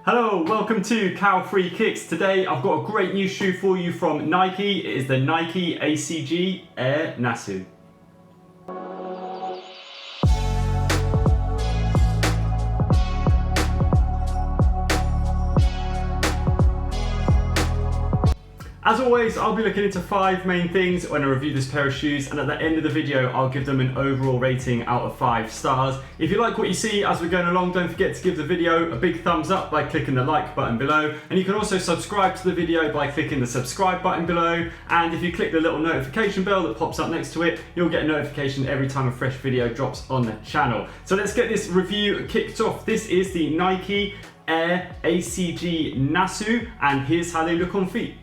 Hello, welcome to Cow Free Kicks. Today I've got a great new shoe for you from Nike. It is the Nike ACG Air NASU. As always, I'll be looking into 5 main things when I review this pair of shoes, and at the end of the video I'll give them an overall rating out of 5 stars. If you like what you see as we're going along, don't forget to give the video a big thumbs up by clicking the like button below, and you can also subscribe to the video by clicking the subscribe button below, and if you click the little notification bell that pops up next to it, you'll get a notification every time a fresh video drops on the channel. So let's get this review kicked off. This is the Nike Air ACG NASU, and here's how they look on feet.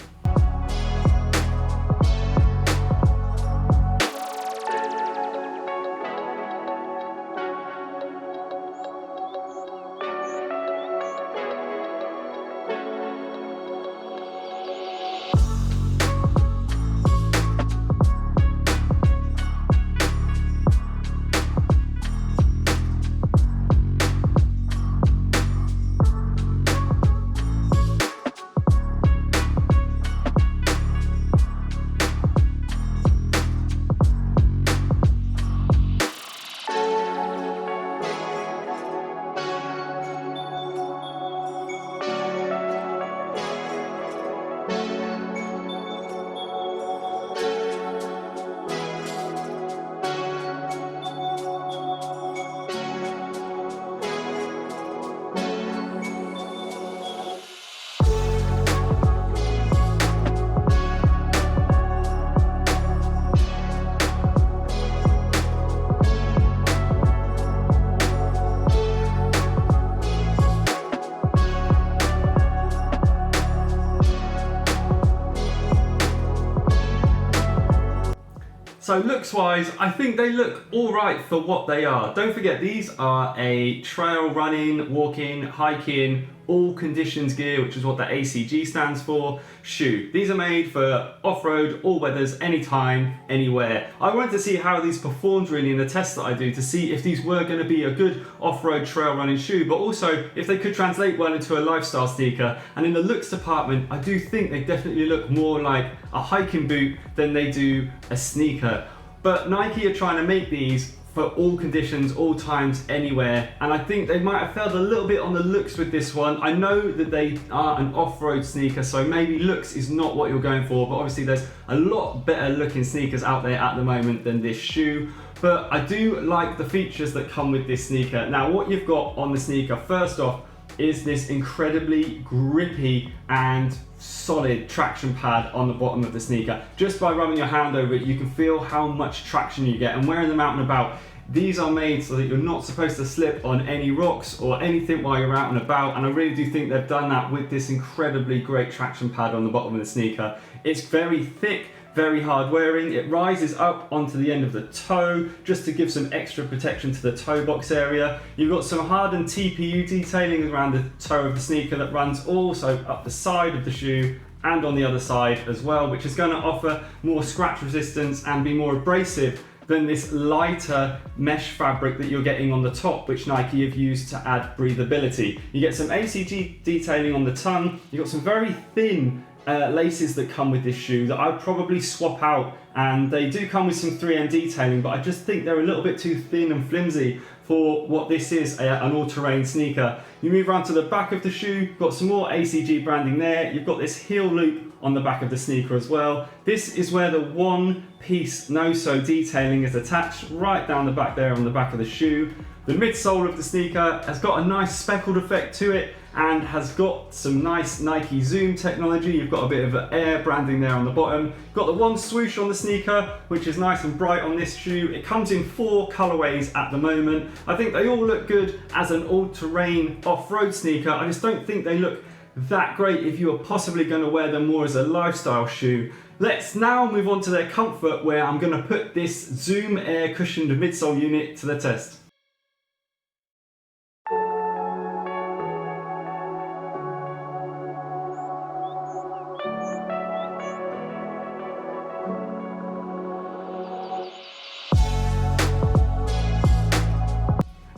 So looks wise, I think they look alright for what they are. Don't forget, these are a trail running, walking, hiking, all conditions gear, which is what the ACG stands for, shoe. These are made for off-road, all weathers, anytime, anywhere. I wanted to see how these performed really in the tests that I do, to see if these were going to be a good off-road trail running shoe, but also if they could translate well into a lifestyle sneaker. And in the looks department, I do think they definitely look more like a hiking boot than they do a sneaker. But Nike are trying to make these for all conditions, all times, anywhere, and I think they might have failed a little bit on the looks with this one. I know that they are an off-road sneaker, so maybe looks is not what you're going for, but obviously there's a lot better looking sneakers out there at the moment than this shoe. But I do like the features that come with this sneaker. Now, what you've got on the sneaker, first off, is this incredibly grippy and solid traction pad on the bottom of the sneaker. Just by rubbing your hand over it, you can feel how much traction you get, and wearing them out and about, these are made so that you're not supposed to slip on any rocks or anything while you're out and about, and I really do think they've done that with this incredibly great traction pad on the bottom of the sneaker. It's very thick, very hard wearing. It rises up onto the end of the toe just to give some extra protection to the toe box area. You've got some hardened TPU detailing around the toe of the sneaker that runs also up the side of the shoe and on the other side as well, which is going to offer more scratch resistance and be more abrasive than this lighter mesh fabric that you're getting on the top, which Nike have used to add breathability. You get some ACG detailing on the tongue. You've got some very thin laces that come with this shoe that I'd probably swap out, and they do come with some 3M detailing, but I just think they're a little bit too thin and flimsy for what this is, an all-terrain sneaker. You move around to the back of the shoe, you've got some more ACG branding there. You've got this heel loop on the back of the sneaker as well. This is where the one-piece no-sew detailing is attached, right down the back there on the back of the shoe. The midsole of the sneaker has got a nice speckled effect to it and has got some nice Nike Zoom technology. You've got a bit of Air branding there on the bottom. You've got the one swoosh on the sneaker, which is nice and bright on this shoe. It comes in 4 colorways at the moment. I think they all look good as an all-terrain off-road sneaker. I just don't think they look that great if you are possibly going to wear them more as a lifestyle shoe. Let's now move on to their comfort, where I'm going to put this Zoom Air cushioned midsole unit to the test.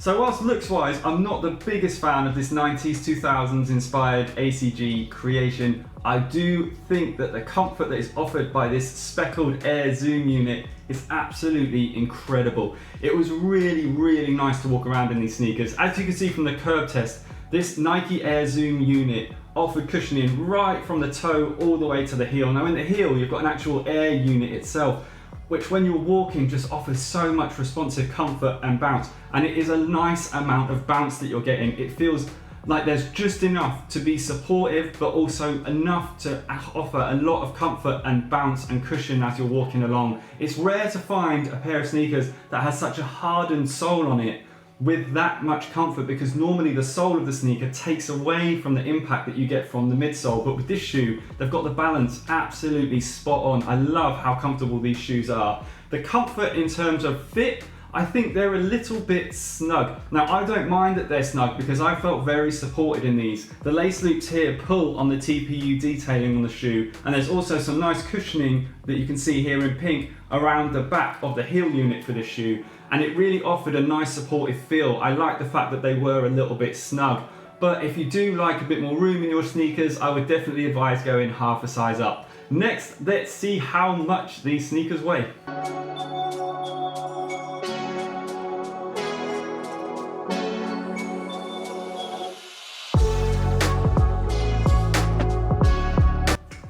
So whilst looks wise, I'm not the biggest fan of this 90s, 2000s inspired ACG creation, I do think that the comfort that is offered by this speckled Air Zoom unit is absolutely incredible. It was really, really nice to walk around in these sneakers. As you can see from the curb test, this Nike Air Zoom unit offered cushioning right from the toe all the way to the heel. Now in the heel, you've got an actual air unit itself, which when you're walking just offers so much responsive comfort and bounce. And it is a nice amount of bounce that you're getting. It feels like there's just enough to be supportive, but also enough to offer a lot of comfort and bounce and cushion as you're walking along. It's rare to find a pair of sneakers that has such a hardened sole on it with that much comfort, because normally the sole of the sneaker takes away from the impact that you get from the midsole, but with this shoe they've got the balance absolutely spot on. I love how comfortable these shoes are. The comfort in terms of fit, I think they're a little bit snug. Now I don't mind that they're snug because I felt very supported in these. The lace loops here pull on the TPU detailing on the shoe, and there's also some nice cushioning that you can see here in pink around the back of the heel unit for this shoe, and it really offered a nice supportive feel. I like the fact that they were a little bit snug, but if you do like a bit more room in your sneakers, I would definitely advise going half a size up. Next, let's see how much these sneakers weigh.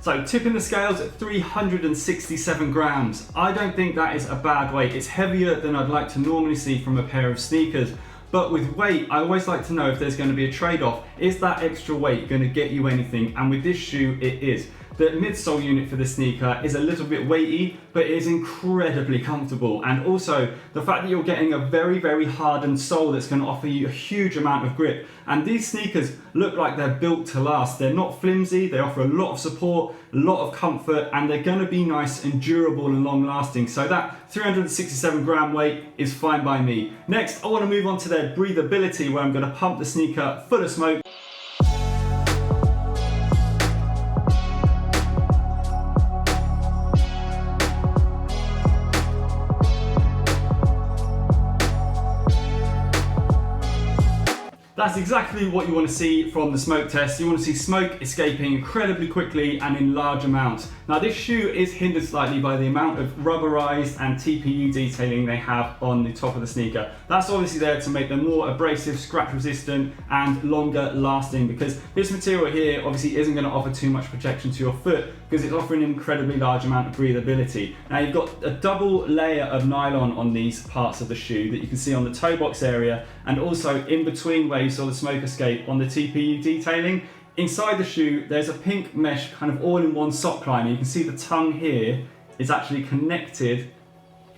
So tipping the scales at 367 grams. I don't think that is a bad weight. It's heavier than I'd like to normally see from a pair of sneakers. But with weight, I always like to know if there's going to be a trade-off. Is that extra weight going to get you anything? And with this shoe, it is. The midsole unit for the sneaker is a little bit weighty, but it is incredibly comfortable. And also the fact that you're getting a very, very hardened sole that's going to offer you a huge amount of grip. And these sneakers look like they're built to last. They're not flimsy, they offer a lot of support, a lot of comfort, and they're going to be nice and durable and long lasting. So that 367 gram weight is fine by me. Next, I want to move on to their breathability, where I'm going to pump the sneaker full of smoke. That's exactly what you want to see from the smoke test. You want to see smoke escaping incredibly quickly and in large amounts. Now this shoe is hindered slightly by the amount of rubberized and TPU detailing they have on the top of the sneaker. That's obviously there to make them more abrasive, scratch resistant and longer lasting, because this material here obviously isn't going to offer too much protection to your foot because it's offering an incredibly large amount of breathability. Now you've got a double layer of nylon on these parts of the shoe that you can see on the toe box area, and also in between where you saw the smoke escape on the TPU detailing. Inside the shoe there's a pink mesh kind of all-in-one sock liner. You can see the tongue here is actually connected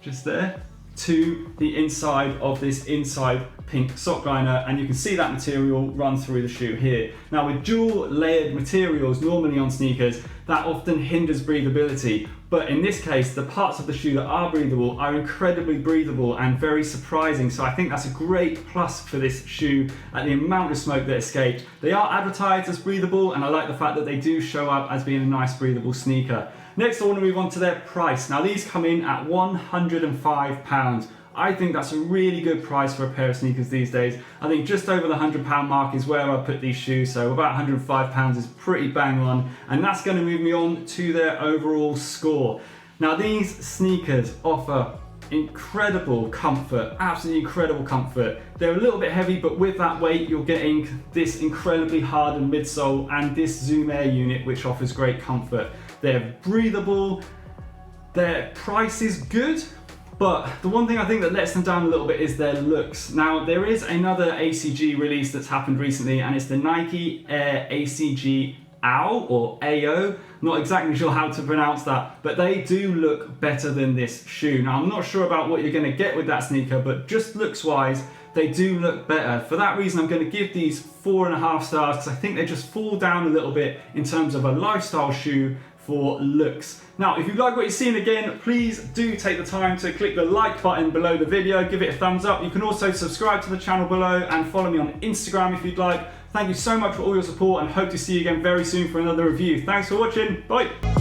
just there to the inside of this inside pink sock liner, and you can see that material run through the shoe here. Now with dual layered materials normally on sneakers, that often hinders breathability, but in this case the parts of the shoe that are breathable are incredibly breathable and very surprising. So I think that's a great plus for this shoe at the amount of smoke that escaped. They are advertised as breathable, and I like the fact that they do show up as being a nice breathable sneaker. Next I want to move on to their price. Now these come in at £105. I think that's a really good price for a pair of sneakers these days. I think just over the £100 mark is where I put these shoes, so about £105 is pretty bang on, and that's going to move me on to their overall score. Now these sneakers offer incredible comfort, absolutely incredible comfort. They're a little bit heavy, but with that weight you're getting this incredibly hardened midsole and this Zoom Air unit which offers great comfort. They're breathable, their price is good, but the one thing I think that lets them down a little bit is their looks. Now there is another ACG release that's happened recently, and it's the NIKE Air ACG AIR or AO. Not exactly sure how to pronounce that, but they do look better than this shoe. Now I'm not sure about what you're going to get with that sneaker, but just looks wise they do look better. For that reason I'm going to give these 4.5 stars, because I think they just fall down a little bit in terms of a lifestyle shoe for looks. Now if you like what you're seeing, again please do take the time to click the like button below the video, give it a thumbs up. You can also subscribe to the channel below and follow me on Instagram if you'd like. Thank you so much for all your support, and hope to see you again very soon for another review. Thanks for watching, bye!